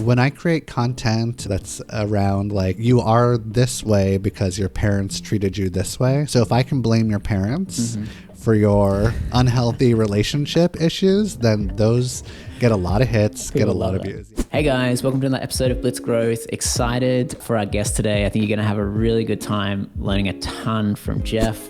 When I create content that's around like you are this way because your parents treated you this way. So if I can blame your parents for your unhealthy relationship issues, then those get a lot of hits, get a lot of views. Hey guys, welcome to another episode of Blitz Growth. Excited for our guest today. I think you're going to have a really good time learning a ton from Jeff.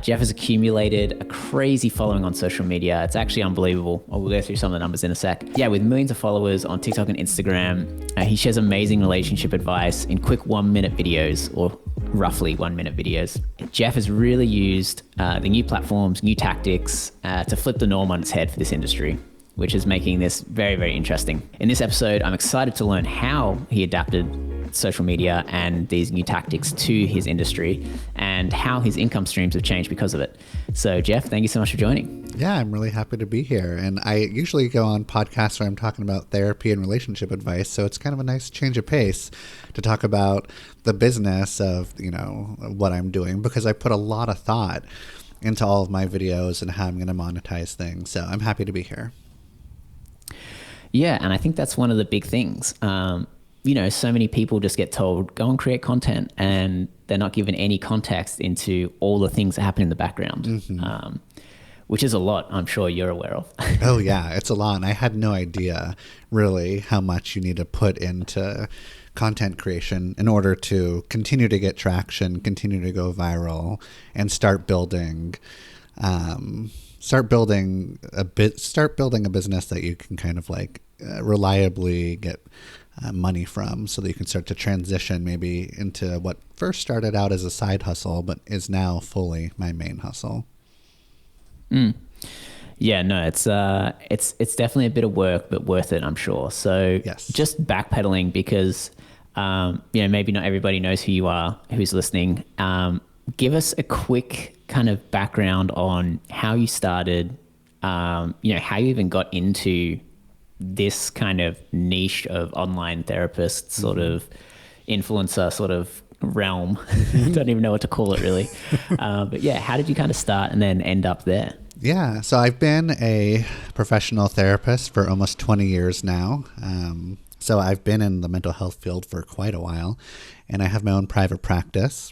Jeff has accumulated a crazy following on social media. It's actually unbelievable. We'll go through some of the numbers in a sec. Yeah, with millions of followers on TikTok and Instagram, he shares amazing relationship advice in quick 1-minute videos, or roughly 1-minute videos. Jeff has really used the new platforms, new tactics to flip the norm on its head for this industry, which is making this very, very interesting. In this episode, I'm excited to learn how he adapted social media and these new tactics to his industry and how his income streams have changed because of it. So Jeff, thank you so much for joining. Yeah, I'm really happy to be here. And I usually go on podcasts where I'm talking about therapy and relationship advice. So it's kind of a nice change of pace to talk about the business of, you know, what I'm doing, because I put a lot of thought into all of my videos and how I'm going to monetize things. So I'm happy to be here. Yeah, and I think that's one of the big things. You know, so many people just get told, go and create content, and they're not given any context into all the things that happen in the background, which is a lot, I'm sure you're aware of. Oh, yeah, it's a lot. And I had no idea really how much you need to put into content creation in order to continue to get traction, continue to go viral, and start building a business that you can kind of like reliably get money from, so that you can start to transition maybe into what first started out as a side hustle, but is now fully my main hustle. Yeah, no, it's definitely a bit of work, but worth it, I'm sure. So yes. Just backpedaling, because you know, maybe not everybody knows who you are, who's listening. Give us a quick kind of background on how you started, you know, how you even got into this kind of niche of online therapist, sort of influencer sort of realm. Don't even know what to call it really. But yeah, how did you kind of start and then end up there? Yeah, so I've been a professional therapist for almost 20 years now. So I've been in the mental health field for quite a while, and I have my own private practice.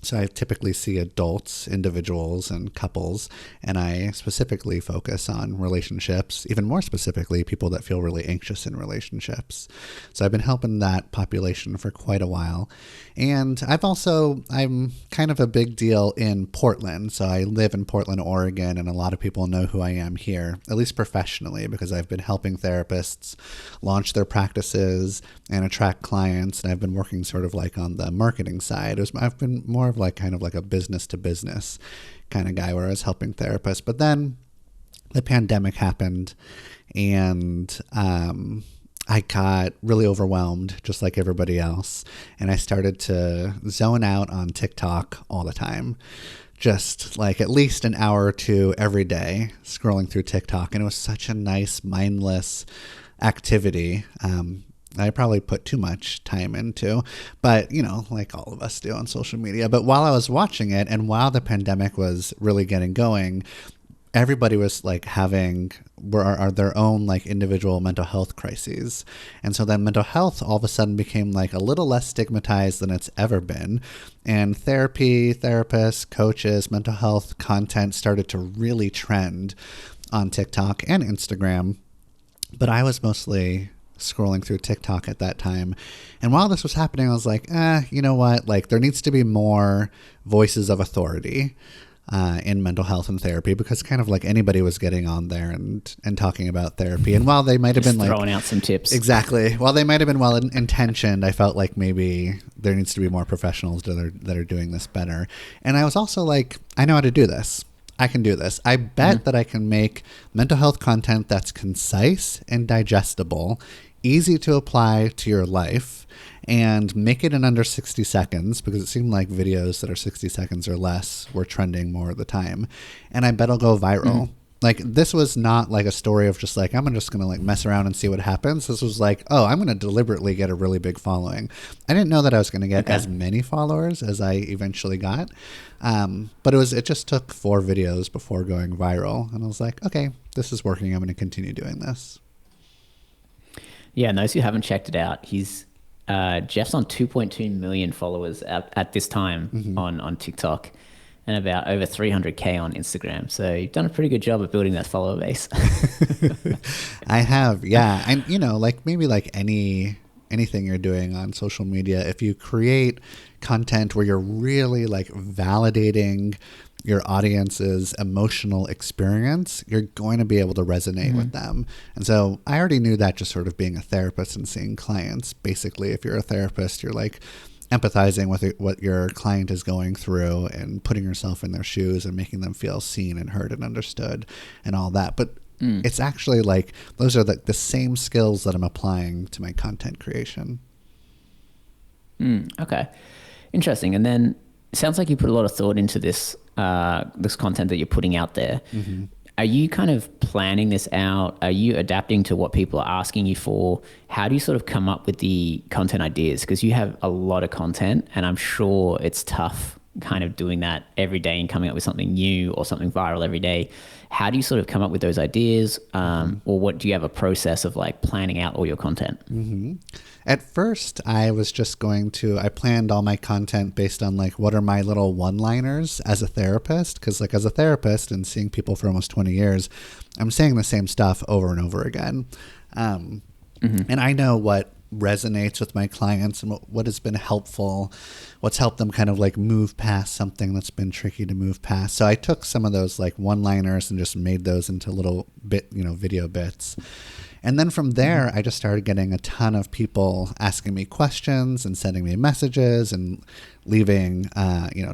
So I typically see adults, individuals, and couples, and I specifically focus on relationships, even more specifically, people that feel really anxious in relationships. So I've been helping that population for quite a while. And I'm kind of a big deal in Portland. So I live in Portland, Oregon, and a lot of people know who I am here, at least professionally, because I've been helping therapists launch their practices and attract clients. And I've been working sort of like on the marketing side. I've been more of like kind of like a business to business kind of guy where I was helping therapists. But then the pandemic happened, and I got really overwhelmed, just like everybody else. And I started to zone out on TikTok all the time, just like at least an hour or two every day scrolling through TikTok. And it was such a nice, mindless activity. I probably put too much time into, but you know, like all of us do on social media. But while I was watching it, and while the pandemic was really getting going, everybody was like having their own like individual mental health crises. And so then mental health all of a sudden became like a little less stigmatized than it's ever been. And therapy, therapists, coaches, mental health content started to really trend on TikTok and Instagram. But I was mostly scrolling through TikTok at that time. And while this was happening, I was like, you know what? Like there needs to be more voices of authority in mental health and therapy, because kind of like anybody was getting on there and talking about therapy. And while they might have been like throwing out some tips. Exactly. While they might have been well intentioned, I felt like maybe there needs to be more professionals that are doing this better. And I was also like, I know how to do this. I can do this. I bet that I can make mental health content that's concise and digestible, easy to apply to your life, and make it in under 60 seconds, because it seemed like videos that are 60 seconds or less were trending more of the time. And I bet I'll go viral. Like this was not like a story of just like, I'm just going to like mess around and see what happens. This was like, oh, I'm going to deliberately get a really big following. I didn't know that I was going to get as many followers as I eventually got. But it just took 4 videos before going viral. And I was like, okay, this is working. I'm going to continue doing this. Yeah, and those who haven't checked it out, Jeff's on 2.2 million followers at this time on TikTok, and about over 300K on Instagram. So you've done a pretty good job of building that follower base. I have, yeah. And, like maybe like anything you're doing on social media, if you create content where you're really like validating your audience's emotional experience, you're going to be able to resonate with them. And so I already knew that just sort of being a therapist and seeing clients. Basically, if you're a therapist, you're like empathizing with what your client is going through and putting yourself in their shoes and making them feel seen and heard and understood and all that. But it's actually like those are the same skills that I'm applying to my content creation. Okay. Interesting. And then it sounds like you put a lot of thought into this content that you're putting out there. Are you kind of planning this out? Are you adapting to what people are asking you for? How do you sort of come up with the content ideas? Because you have a lot of content, and I'm sure it's tough kind of doing that every day and coming up with something new or something viral every day. How do you sort of come up with those ideas? Or what do you have a process of like planning out all your content? At first, I was just I planned all my content based on like, what are my little one-liners as a therapist? Because like as a therapist and seeing people for almost 20 years, I'm saying the same stuff over and over again. And I know what resonates with my clients and what has been helpful, what's helped them kind of like move past something that's been tricky to move past. So I took some of those like one-liners and just made those into little video bits. And then from there, I just started getting a ton of people asking me questions and sending me messages and leaving,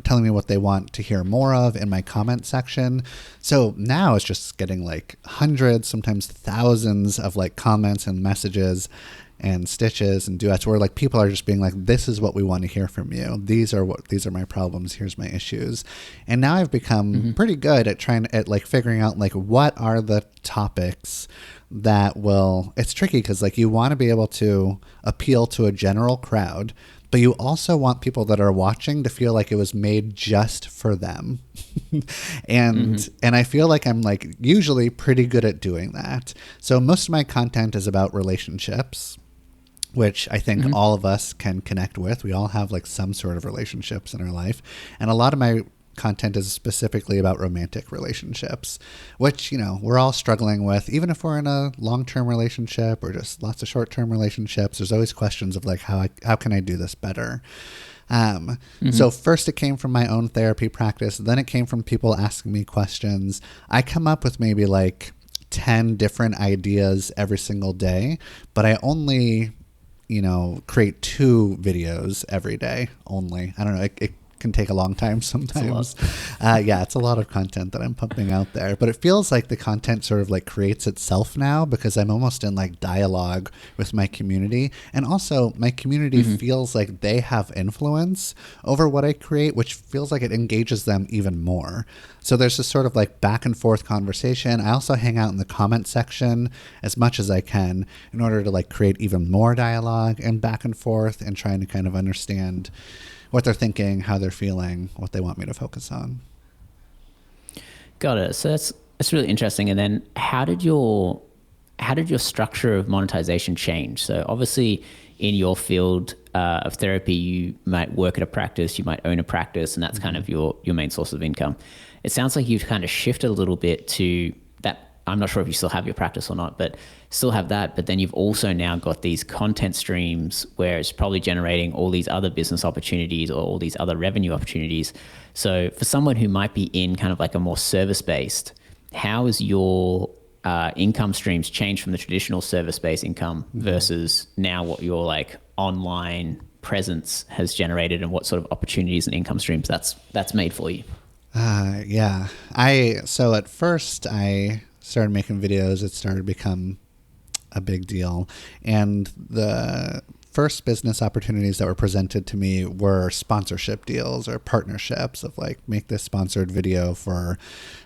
telling me what they want to hear more of in my comment section. So now it's just getting like hundreds, sometimes thousands of like comments and messages and stitches and duets where like people are just being like, this is what we want to hear from you. These are my problems. Here's my issues. And now I've become pretty good at figuring out like, what are the topics that it's tricky because like you want to be able to appeal to a general crowd, but you also want people that are watching to feel like it was made just for them. and I feel like I'm like usually pretty good at doing that. So most of my content is about relationships, which I think all of us can connect with. We all have like some sort of relationships in our life. And a lot of my content is specifically about romantic relationships, which, we're all struggling with. Even if we're in a long-term relationship or just lots of short-term relationships, there's always questions of like, how can I do this better? So first it came from my own therapy practice. Then it came from people asking me questions. I come up with maybe like 10 different ideas every single day, but I only create 2 videos every day only. I don't know. It can take a long time sometimes. It's a lot of content that I'm pumping out there, but it feels like the content sort of like creates itself now because I'm almost in like dialogue with my community. And also my community feels like they have influence over what I create, which feels like it engages them even more. So there's this sort of like back and forth conversation. I also hang out in the comment section as much as I can in order to like create even more dialogue and back and forth and trying to kind of understand what they're thinking, how they're feeling, what they want me to focus on. Got it. So that's really interesting. And then how did your structure of monetization change? So obviously in your field of therapy, you might work at a practice, you might own a practice, and that's kind of your main source of income. It sounds like you've kind of shifted a little bit to that. I'm not sure if you still have your practice or not, but still have that. But then you've also now got these content streams where it's probably generating all these other business opportunities or all these other revenue opportunities. So for someone who might be in kind of like a more service-based, how is your income streams changed from the traditional service-based income versus now what your like online presence has generated and what sort of opportunities and income streams that's made for you? So at first I started making videos. It started to become a big deal. And the first business opportunities that were presented to me were sponsorship deals or partnerships of like, make this sponsored video for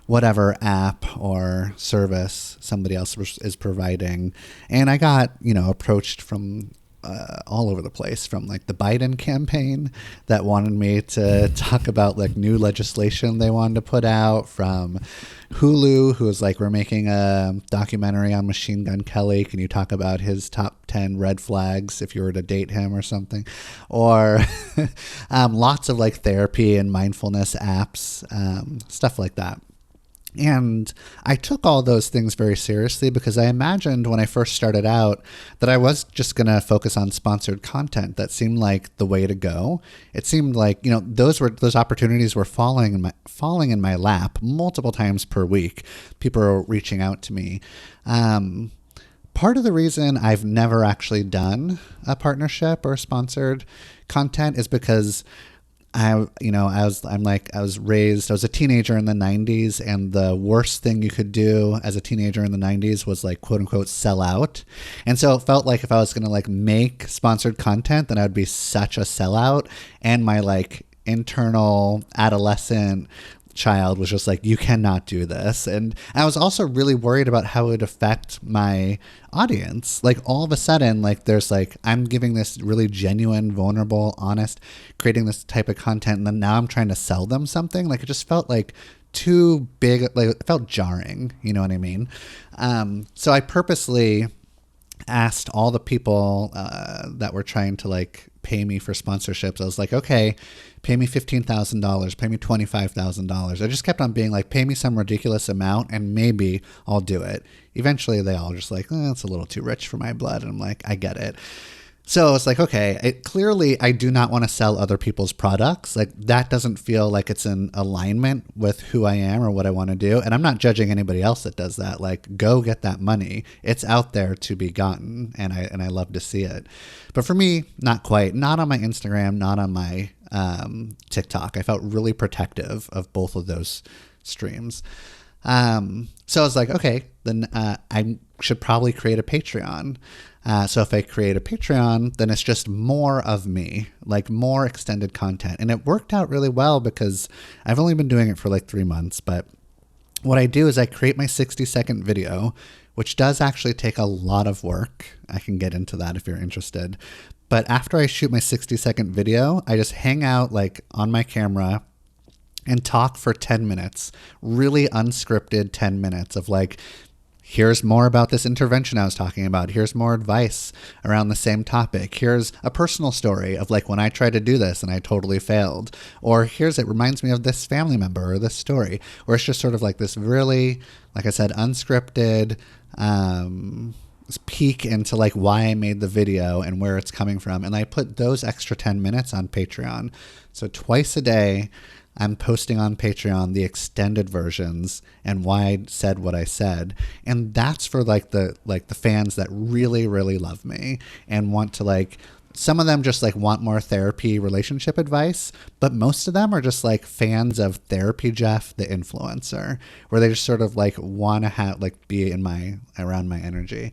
whatever app or service somebody else is providing. And I got, approached from all over the place, from like the Biden campaign that wanted me to talk about like new legislation they wanted to put out, from Hulu, who was like, we're making a documentary on Machine Gun Kelly. Can you talk about his top 10 red flags if you were to date him or something? Or lots of like therapy and mindfulness apps, stuff like that. And I took all those things very seriously because I imagined when I first started out that I was just going to focus on sponsored content. That seemed like the way to go. It seemed like, those opportunities were falling in my lap multiple times per week. People were reaching out to me. Part of the reason I've never actually done a partnership or sponsored content is because I was raised, I was a teenager in the 90s, and the worst thing you could do as a teenager in the 90s was like, quote unquote, sell out. And so it felt like if I was going to like make sponsored content, then I would be such a sellout. And my like internal adolescent child was just like, you cannot do this. And I was also really worried about how it would affect my audience. Like all of a sudden, like there's like, I'm giving this really genuine, vulnerable, honest, creating this type of content, and then now I'm trying to sell them something. Like it just felt like too big, like it felt jarring, you know what I mean? So I purposely asked all the people that were trying to like pay me for sponsorships. I was like, okay, pay me $15,000, pay me $25,000. I just kept on being like, pay me some ridiculous amount and maybe I'll do it. Eventually they all just like, it's a little too rich for my blood. And I'm like, I get it. So it's like, okay, clearly I do not want to sell other people's products. Like that doesn't feel like it's in alignment with who I am or what I want to do. And I'm not judging anybody else that does that. Like go get that money. It's out there to be gotten. And I love to see it. But for me, not quite. Not on my Instagram, not on my TikTok. I felt really protective of both of those streams. So I was like, okay, then I should probably create a Patreon. So if I create a Patreon, then it's just more of me, like more extended content. And it worked out really well because I've only been doing it for like 3 months. But what I do is I create my 60-second video, which does actually take a lot of work. I can get into that if you're interested. But after I shoot my 60-second video, I just hang out like on my camera and talk for 10 minutes, really unscripted 10 minutes of like, here's more about this intervention I was talking about. Here's more advice around the same topic. Here's a personal story of like when I tried to do this and I totally failed. Or it reminds me of this family member or this story. Or it's just sort of like this really, like I said, unscripted peek into like why I made the video and where it's coming from. And I put those extra 10 minutes on Patreon. So twice a day, I'm posting on Patreon the extended versions and why I said what I said. And that's for like the fans that really, really love me and want to like, some of them just like want more therapy relationship advice, but most of them are just like fans of Therapy Jeff, the influencer, where they just sort of like want to have like be around my energy.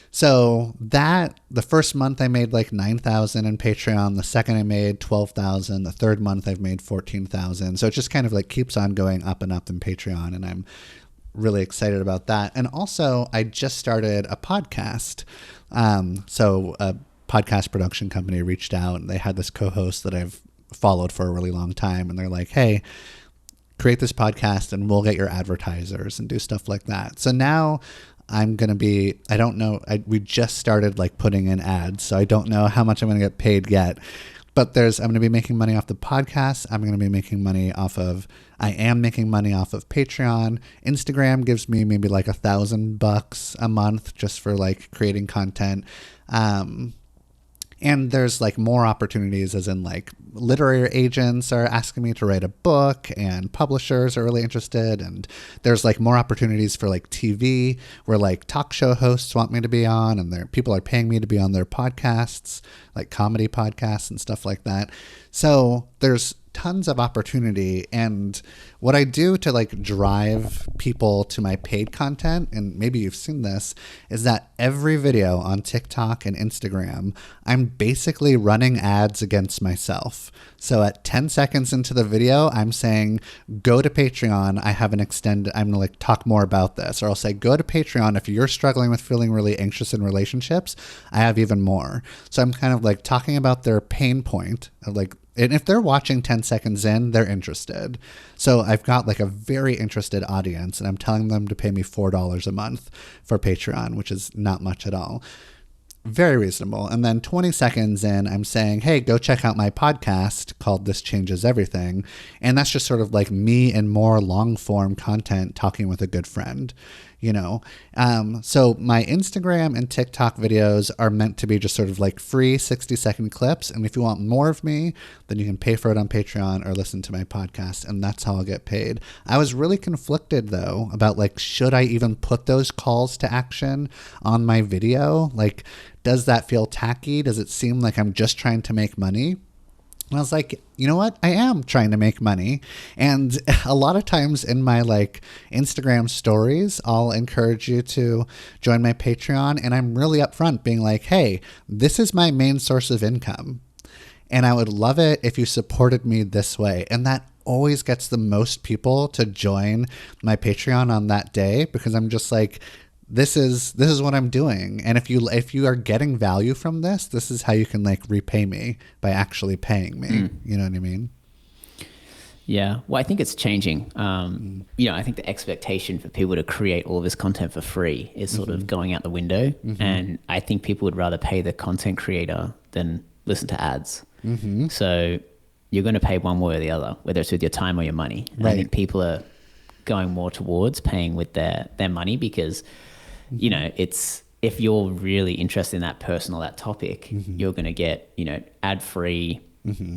So that the first month I made like 9,000 in Patreon. The second I made 12,000. The third month I've made 14,000. So it just kind of like keeps on going up and up in Patreon. And I'm really excited about that. And also I just started a podcast. So a podcast production company reached out and they had this co-host that I've followed for a really long time. And they're like, hey, create this podcast and we'll get your advertisers and do stuff like that. So now I'm going to be, I don't know, we just started like putting in ads, so I don't know how much I'm going to get paid yet, but I'm going to be making money off the podcast. I am making money off of Patreon. Instagram gives me maybe like $1,000 a month just for like creating content. And there's like more opportunities, as in like literary agents are asking me to write a book and publishers are really interested. And there's like more opportunities for like TV where like talk show hosts want me to be on and people are paying me to be on their podcasts, like comedy podcasts and stuff like that. So there's tons of opportunity. And what I do to like drive people to my paid content, and maybe you've seen this, is that every video on TikTok and Instagram, I'm basically running ads against myself. myself. So at 10 seconds into the video, I'm saying, go to Patreon. I have an extended, I'm gonna like talk more about this. Or I'll say, go to Patreon. If you're struggling with feeling really anxious in relationships, I have even more. So I'm kind of like talking about their pain point of like, and if they're watching 10 seconds in, they're interested. So I've got like a very interested audience, and I'm telling them to pay me $4 a month for Patreon, which is not much at all. Very reasonable. And then 20 seconds in, I'm saying, hey, go check out my podcast called This Changes Everything. And that's just sort of like me in more long form content talking with a good friend, you know? So my Instagram and TikTok videos are meant to be just sort of like free 60-second clips. And if you want more of me, then you can pay for it on Patreon or listen to my podcast. And that's how I'll get paid. I was really conflicted though about like, should I even put those calls to action on my video? Like, does that feel tacky? Does it seem like I'm just trying to make money? And I was like, you know what? I am trying to make money. And a lot of times in my like Instagram stories, I'll encourage you to join my Patreon. And I'm really upfront being like, hey, this is my main source of income. And I would love it if you supported me this way. And that always gets the most people to join my Patreon on that day, because I'm just like, this is what I'm doing. And if you are getting value from this, this is how you can like repay me by actually paying me. You know what I mean? Yeah. Well, I think it's changing. You know, I think the expectation for people to create all this content for free is sort of going out the window. And I think people would rather pay the content creator than listen to ads. So you're going to pay one way or the other, whether it's with your time or your money. And I think people are going more towards paying with their money because, you know, it's, if you're really interested in that person or that topic, you're going to get, you know, ad-free,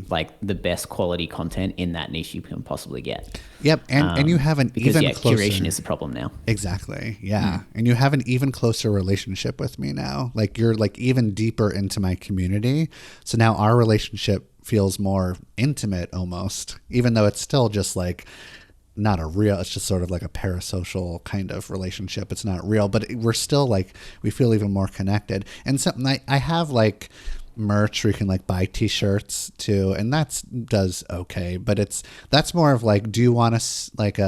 like the best quality content in that niche you can possibly get. Yep. And you have an because, even closer... curation is the problem now. Exactly. Yeah. And you have an even closer relationship with me now. Like you're like even deeper into my community. So now our relationship feels more intimate almost, even though it's still just like, not a real, it's just sort of like a parasocial kind of relationship. It's not real, but we're still like, we feel even more connected. And something I have like merch where you can like buy t-shirts too, and that's does okay, but that's more of like, do you want a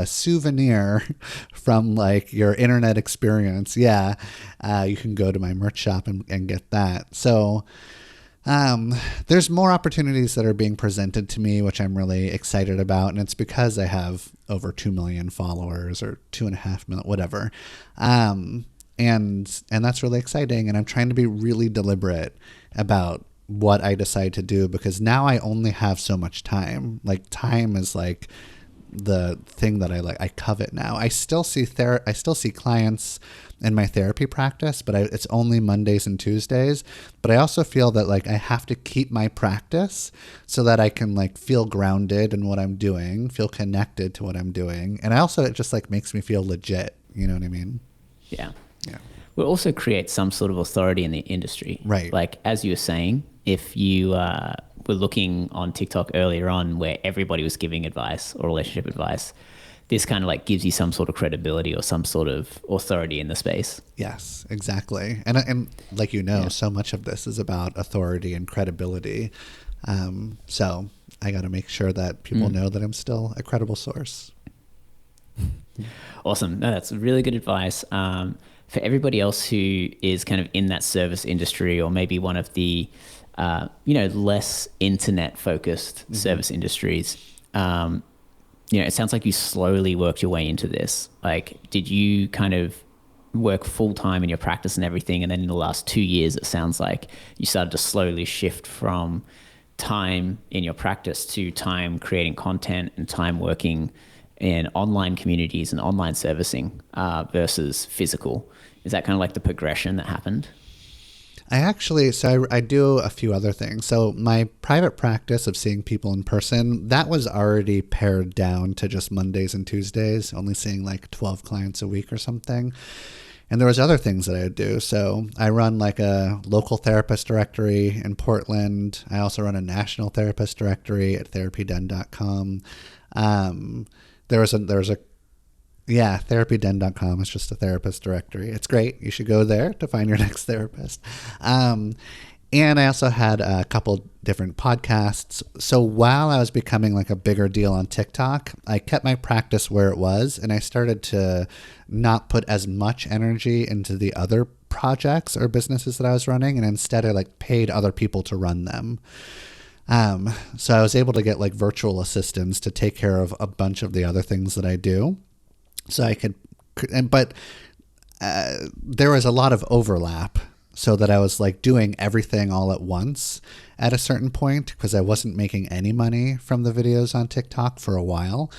souvenir from like your internet experience? Yeah. You can go to my merch shop and get that. So there's more opportunities that are being presented to me, which I'm really excited about. And it's because I have over 2 million followers or 2.5 million, whatever. And that's really exciting. And I'm trying to be really deliberate about what I decide to do, because now I only have so much time. Like time is like the thing that I covet now. I still see clients in my therapy practice, but it's only Mondays and Tuesdays. But I also feel that like I have to keep my practice so that I can like feel grounded in what I'm doing, feel connected to what I'm doing. And it just like makes me feel legit. You know what I mean? Yeah. Yeah. We'll also create some sort of authority in the industry. Right. Like, as you were saying, if you were looking on TikTok earlier on where everybody was giving advice or relationship advice, this kind of like gives you some sort of credibility or some sort of authority in the space. Yes, exactly. And like, you know, so much of this is about authority and credibility. So I got to make sure that people know that I'm still a credible source. Awesome. No, that's really good advice. For everybody else who is kind of in that service industry, or maybe one of the, less internet focused service industries, it sounds like you slowly worked your way into this. Like, did you kind of work full time in your practice and everything? And then in the last 2 years, it sounds like you started to slowly shift from time in your practice to time creating content and time working in online communities and online servicing versus physical. Is that kind of like the progression that happened? I do a few other things. So my private practice of seeing people in person, that was already pared down to just Mondays and Tuesdays, only seeing like 12 clients a week or something. And there was other things that I would do. So I run like a local therapist directory in Portland. I also run a national therapist directory at therapyden.com. Therapyden.com is just a therapist directory. It's great. You should go there to find your next therapist. And I also had a couple different podcasts. So while I was becoming like a bigger deal on TikTok, I kept my practice where it was, and I started to not put as much energy into the other projects or businesses that I was running, and instead I like paid other people to run them. So I was able to get like virtual assistants to take care of a bunch of the other things that I do. So I could, but there was a lot of overlap, so that I was like doing everything all at once at a certain point, because I wasn't making any money from the videos on TikTok for a while.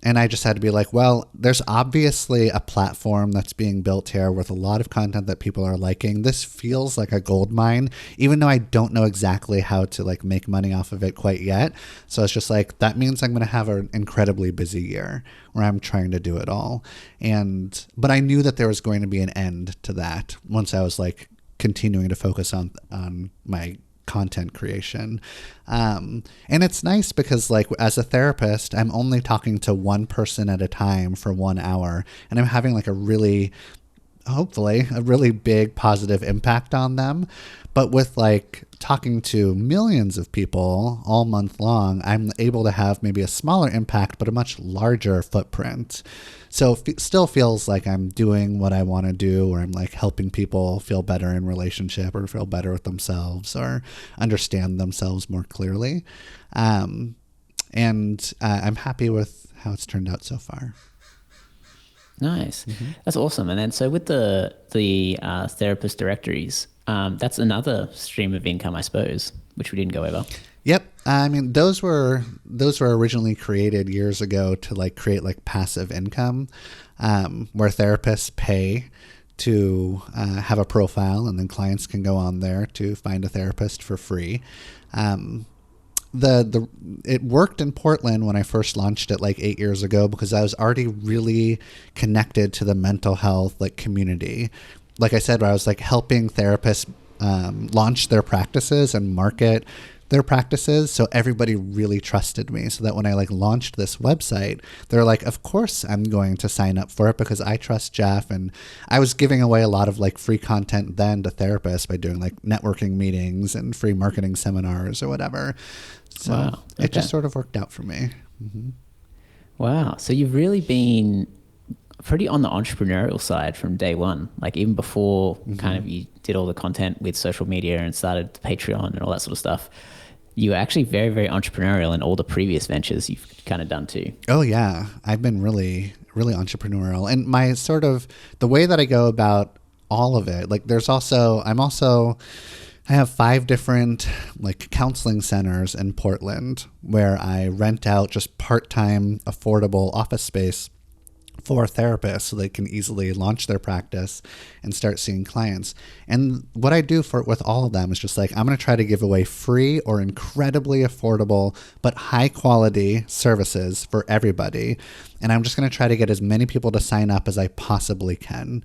And I just had to be like, well, there's obviously a platform that's being built here with a lot of content that people are liking. This feels like a gold mine, even though I don't know exactly how to like make money off of it quite yet. So it's just like, that means I'm going to have an incredibly busy year where I'm trying to do it all. But I knew that there was going to be an end to that once I was like continuing to focus on my content creation. And it's nice because like as a therapist, I'm only talking to one person at a time for 1 hour, and I'm having like hopefully a really big positive impact on them. But with like talking to millions of people all month long, I'm able to have maybe a smaller impact, but a much larger footprint. So it still feels like I'm doing what I want to do, or I'm like helping people feel better in relationship, or feel better with themselves, or understand themselves more clearly. I'm happy with how it's turned out so far. Nice. That's awesome. And then so with the therapist directories, that's another stream of income, I suppose, which we didn't go over. Yep. I mean, those were originally created years ago to like create like passive income, where therapists pay to have a profile, and then clients can go on there to find a therapist for free. It worked in Portland when I first launched it like 8 years ago, because I was already really connected to the mental health like community. Like I said, I was like helping therapists launch their practices and market their practices, so everybody really trusted me, so that when I like launched this website, they're like, of course I'm going to sign up for it because I trust Jeff. And I was giving away a lot of like free content then to therapists by doing like networking meetings and free marketing seminars or whatever. So Wow. Okay. It just sort of worked out for me. Wow. So you've really been pretty on the entrepreneurial side from day one, like even before kind of you did all the content with social media and started Patreon and all that sort of stuff. You were actually very, very entrepreneurial in all the previous ventures you've kind of done too. Oh yeah. I've been really, really entrepreneurial. And my sort of, the way that I go about all of it, like I have 5 different like counseling centers in Portland where I rent out just part-time affordable office space for therapists so they can easily launch their practice and start seeing clients. And what I do with all of them is just like, I'm going to try to give away free or incredibly affordable but high quality services for everybody. And I'm just going to try to get as many people to sign up as I possibly can.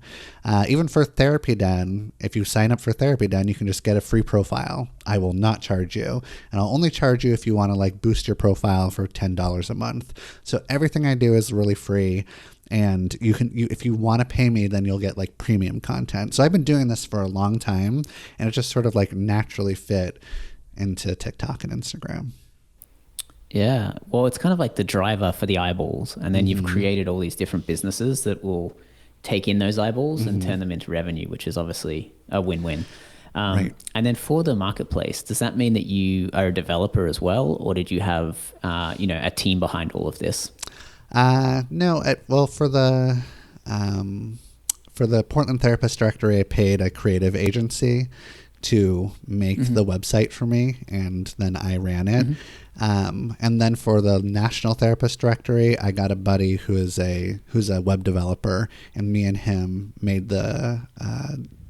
Even for Therapy Den, if you sign up for Therapy Den, you can just get a free profile. I will not charge you. And I'll only charge you if you want to like boost your profile for $10 a month. So everything I do is really free. And if you want to pay me, then you'll get like premium content. So I've been doing this for a long time, and it just sort of like naturally fit into TikTok and Instagram. Yeah. Well, it's kind of like the driver for the eyeballs. And then you've created all these different businesses that will take in those eyeballs and turn them into revenue, which is obviously a win-win. Right. And then for the marketplace, does that mean that you are a developer as well? Or did you have, a team behind all of this? No. Well, for the Portland Therapist Directory, I paid a creative agency to make the website for me, and then I ran it. And then for the National Therapist Directory, I got a buddy who's a web developer, and me and him made the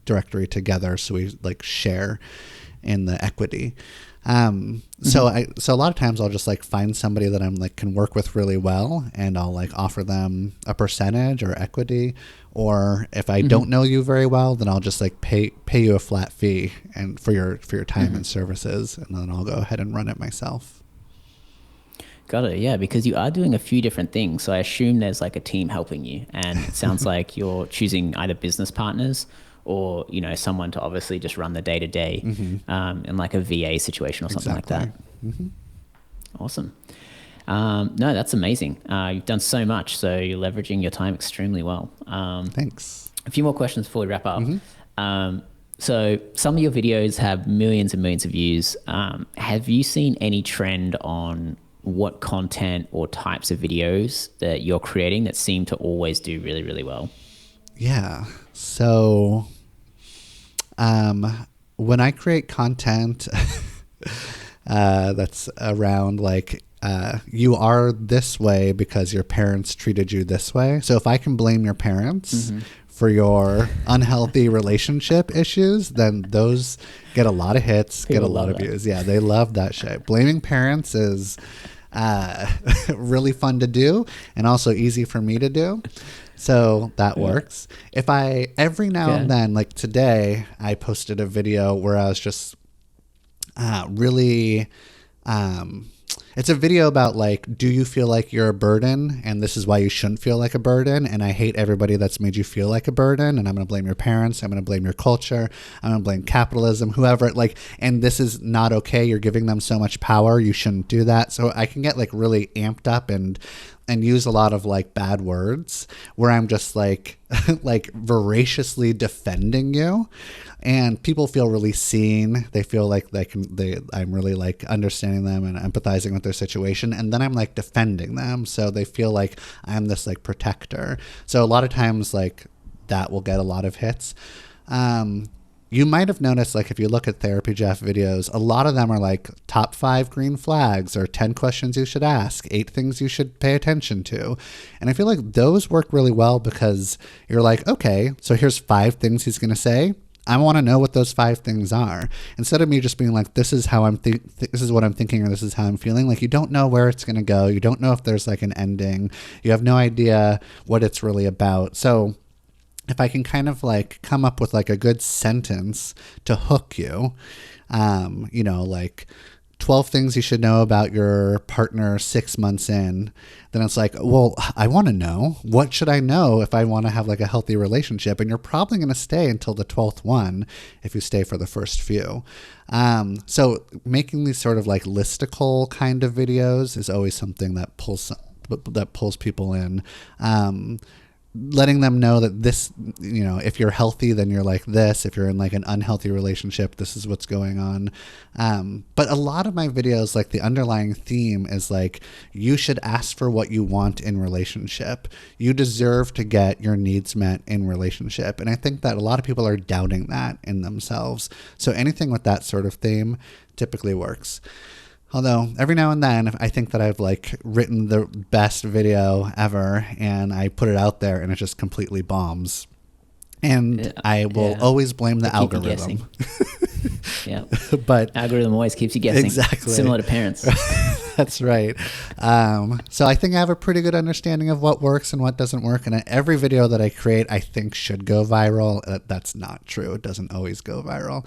directory together, so we like share in the equity. So a lot of times I'll just like find somebody that I'm like can work with really well, and I'll like offer them a percentage or equity. Or if I don't know you very well, then I'll just like pay you a flat fee and for your time and services, and then I'll go ahead and run it myself. Got it. Yeah, because you are doing a few different things. So I assume there's like a team helping you, and it sounds like you're choosing either business partners or, you know, someone to obviously just run the day to day in like a VA situation or something like that. Awesome. No, that's amazing. You've done so much, so you're leveraging your time extremely well. Thanks. A few more questions before we wrap up. So some of your videos have millions and millions of views. Have you seen any trend on what content or types of videos that you're creating that seem to always do really, really well? Yeah. So when I create content that's around like, you are this way because your parents treated you this way. So if I can blame your parents for your unhealthy relationship issues, then those get a lot of hits, get a lot of views. Yeah, they love that shit. Blaming parents is really fun to do and also easy for me to do. So that works. If I, every now and then, like today, I posted a video where I was just really... it's a video about like, do you feel like you're a burden? And this is why you shouldn't feel like a burden. And I hate everybody that's made you feel like a burden. And I'm going to blame your parents. I'm going to blame your culture. I'm going to blame capitalism, whoever. Like, and this is not okay. You're giving them so much power. You shouldn't do that. So I can get like really amped up and use a lot of like bad words where I'm just like, like voraciously defending you. And people feel really seen. They feel like I'm really like understanding them and empathizing with their situation. And then I'm like defending them. So they feel like I'm this like protector. So a lot of times like that will get a lot of hits. You might have noticed, like, if you look at Therapy Jeff videos, a lot of them are like top 5 green flags or 10 questions you should ask, 8 things you should pay attention to. And I feel like those work really well because you're like, okay, so here's 5 things he's going to say. I want to know what those 5 things are. Instead of me just being like, this is how this is what I'm thinking, or this is how I'm feeling. Like, you don't know where it's going to go. You don't know if there's like an ending. You have no idea what it's really about. So if I can kind of like come up with like a good sentence to hook you, you know, like 12 things you should know about your partner 6 months in, then it's like, well, I want to know. What should I know if I want to have like a healthy relationship? And you're probably going to stay until the 12th one if you stay for the first few. So making these sort of like listicle kind of videos is always something that pulls people in. Letting them know that this, you know, if you're healthy, then you're like this. If you're in like an unhealthy relationship, this is what's going on. But a lot of my videos, like the underlying theme is like, you should ask for what you want in relationship. You deserve to get your needs met in relationship. And I think that a lot of people are doubting that in themselves. So anything with that sort of theme typically works. Although every now and then I think that I've like written the best video ever and I put it out there and it just completely bombs. And I will always blame the algorithm. Yeah. But algorithm always keeps you guessing. Exactly. Similar to parents. That's right. So I think I have a pretty good understanding of what works and what doesn't work. And every video that I create, I think should go viral. That's not true. It doesn't always go viral.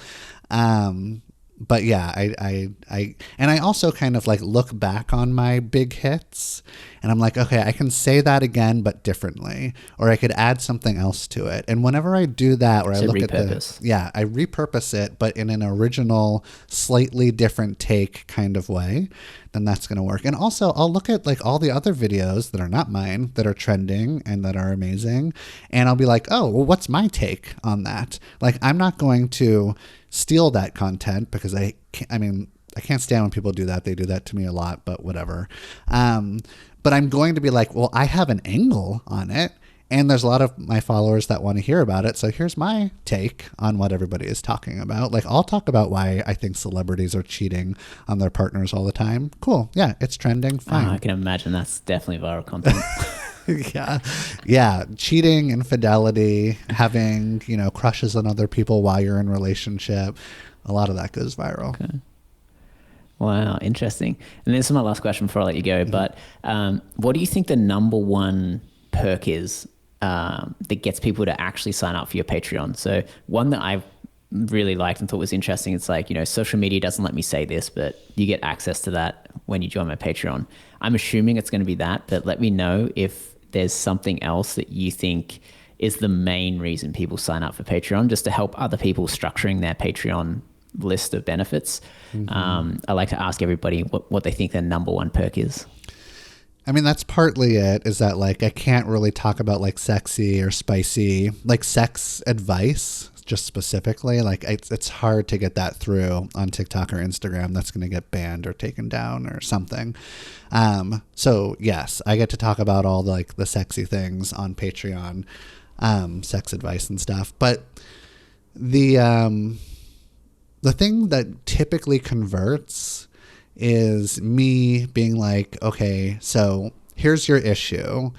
But yeah, I also kind of like look back on my big hits and I'm like, okay, I can say that again, but differently, or I could add something else to it. And whenever I do that, or I look at I repurpose it, but in an original, slightly different take kind of way, then that's going to work. And also I'll look at like all the other videos that are not mine that are trending and that are amazing. And I'll be like, oh, well, what's my take on that? Like, I'm not going to steal that content because I can't stand when people do that. They do that to me a lot, but whatever. But I'm going to be like, well, I have an angle on it. And there's a lot of my followers that want to hear about it. So here's my take on what everybody is talking about. Like, I'll talk about why I think celebrities are cheating on their partners all the time. Cool. Yeah, it's trending. Fine. I can imagine that's definitely viral content. Yeah. Cheating, infidelity, having, you know, crushes on other people while you're in a relationship. A lot of that goes viral. Okay. Wow, interesting. And this is my last question before I let you go. But what do you think the number one perk is that gets people to actually sign up for your Patreon? So one that I really liked and thought was interesting, it's like, you know, social media doesn't let me say this, but you get access to that when you join my Patreon. I'm assuming it's going to be that, but let me know if there's something else that you think is the main reason people sign up for Patreon, just to help other people structuring their Patreon list of benefits. I like to ask everybody what they think their number one perk is. I mean, that's partly it, is that like I can't really talk about like sexy or spicy, like sex advice just specifically. Like it's hard to get that through on TikTok or Instagram. That's going to get banned or taken down or something. So yes, I get to talk about all the sexy things on Patreon, sex advice and stuff. But the thing that typically converts is me being like, okay, so here's your issue.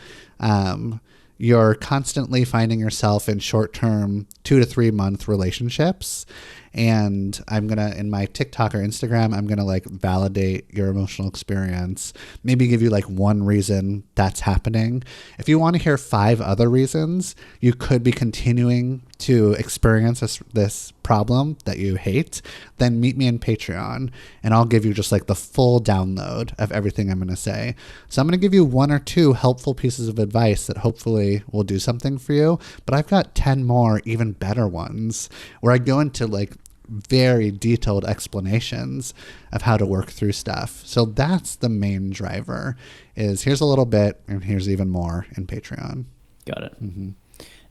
You're constantly finding yourself in short-term 2 to 3 month relationships. And I'm going to, in my TikTok or Instagram, I'm going to like validate your emotional experience, maybe give you like one reason that's happening. If you want to hear 5 other reasons you could be continuing to experience this problem that you hate, then meet me in Patreon and I'll give you just like the full download of everything I'm going to say. So I'm going to give you 1 or 2 helpful pieces of advice that hopefully will do something for you. But I've got 10 more even better ones where I go into like very detailed explanations of how to work through stuff. So that's the main driver, is here's a little bit and here's even more in Patreon. Got it.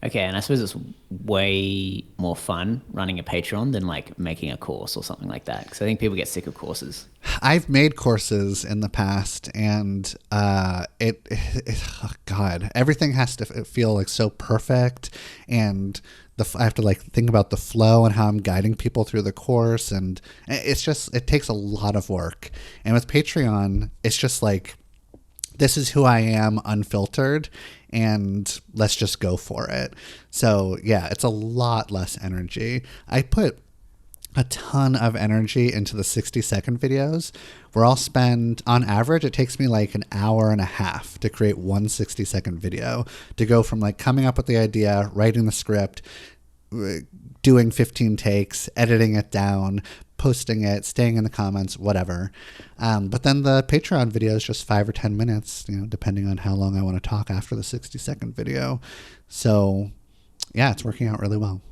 Okay, and I suppose it's way more fun running a Patreon than like making a course or something like that, because I think people get sick of courses. I've made courses in the past, and oh God, everything has to feel like so perfect, and I have to like think about the flow and how I'm guiding people through the course, and it takes a lot of work. And with Patreon, it's just like, this is who I am, unfiltered, and let's just go for it. So yeah, it's a lot less energy. I put a ton of energy into the 60-second videos, where I'll spend, on average, it takes me like an hour and a half to create one 60-second video, to go from like coming up with the idea, writing the script, doing 15 takes, editing it down, posting it, staying in the comments, whatever. But then the Patreon video is just 5 or 10 minutes, depending on how long I want to talk after the 60-second video. So yeah, it's working out really well.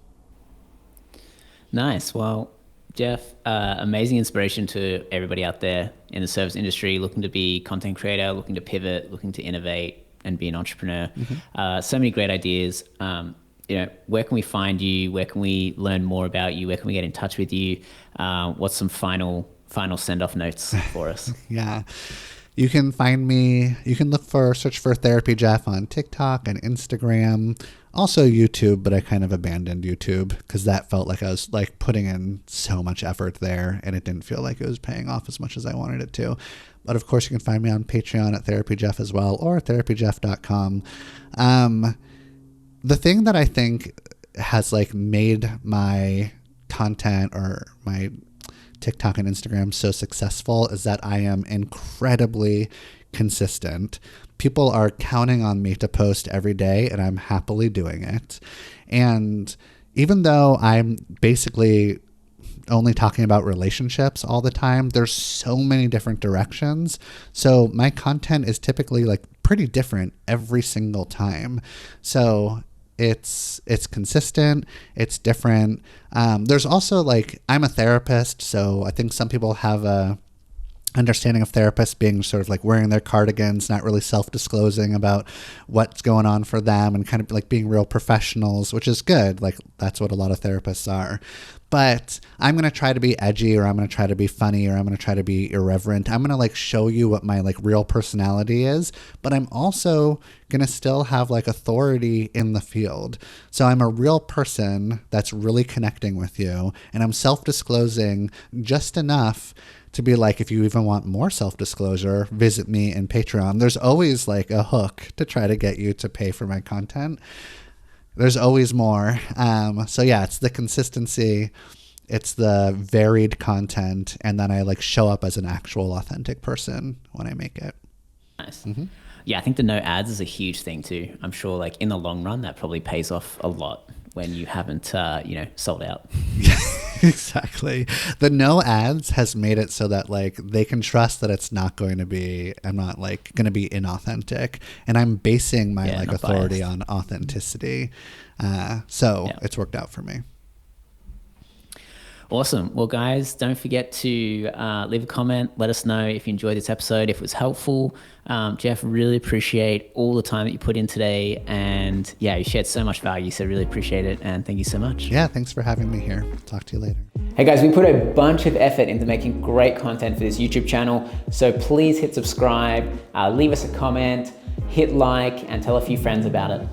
Nice. Well, Jeff, amazing inspiration to everybody out there in the service industry, looking to be content creator, looking to pivot, looking to innovate and be an entrepreneur. So many great ideas. Where can we find you? Where can we learn more about you? Where can we get in touch with you? What's some final send-off notes for us? Yeah. You can find me, search for Therapy Jeff on TikTok and Instagram, also YouTube, but I kind of abandoned YouTube because that felt like I was like putting in so much effort there and it didn't feel like it was paying off as much as I wanted it to. But of course you can find me on Patreon at Therapy Jeff as well, or therapyjeff.com. The thing that I think has like made my content or my TikTok and Instagram so successful is that I am incredibly consistent. People are counting on me to post every day, and I'm happily doing it. And even though I'm basically only talking about relationships all the time, there's so many different directions. So my content is typically like pretty different every single time. So it's consistent, it's different. There's also like, I'm a therapist, so I think some people have a understanding of therapists being sort of like wearing their cardigans, not really self-disclosing about what's going on for them, and kind of like being real professionals, which is good. Like that's what a lot of therapists are. But I'm going to try to be edgy, or I'm going to try to be funny, or I'm going to try to be irreverent. I'm going to like show you what my like real personality is, but I'm also going to still have like authority in the field. So I'm a real person that's really connecting with you, and I'm self-disclosing just enough to be like, if you even want more self-disclosure, visit me in Patreon. There's always like a hook to try to get you to pay for my content. There's always more. So yeah, it's the consistency, it's the varied content, and then I like show up as an actual authentic person when I make it. Nice. Yeah, I think the no ads is a huge thing too. I'm sure like in the long run, that probably pays off a lot when you haven't, sold out. Exactly. The no ads has made it so that like they can trust that it's not going to be, I'm not like going to be inauthentic, and I'm basing my like authority on authenticity. So it's worked out for me. Awesome. Well, guys, don't forget to leave a comment. Let us know if you enjoyed this episode, if it was helpful. Jeff, really appreciate all the time that you put in today. And yeah, you shared so much value. So really appreciate it. And thank you so much. Yeah, thanks for having me here. Talk to you later. Hey guys, we put a bunch of effort into making great content for this YouTube channel. So please hit subscribe, leave us a comment, hit like, and tell a few friends about it.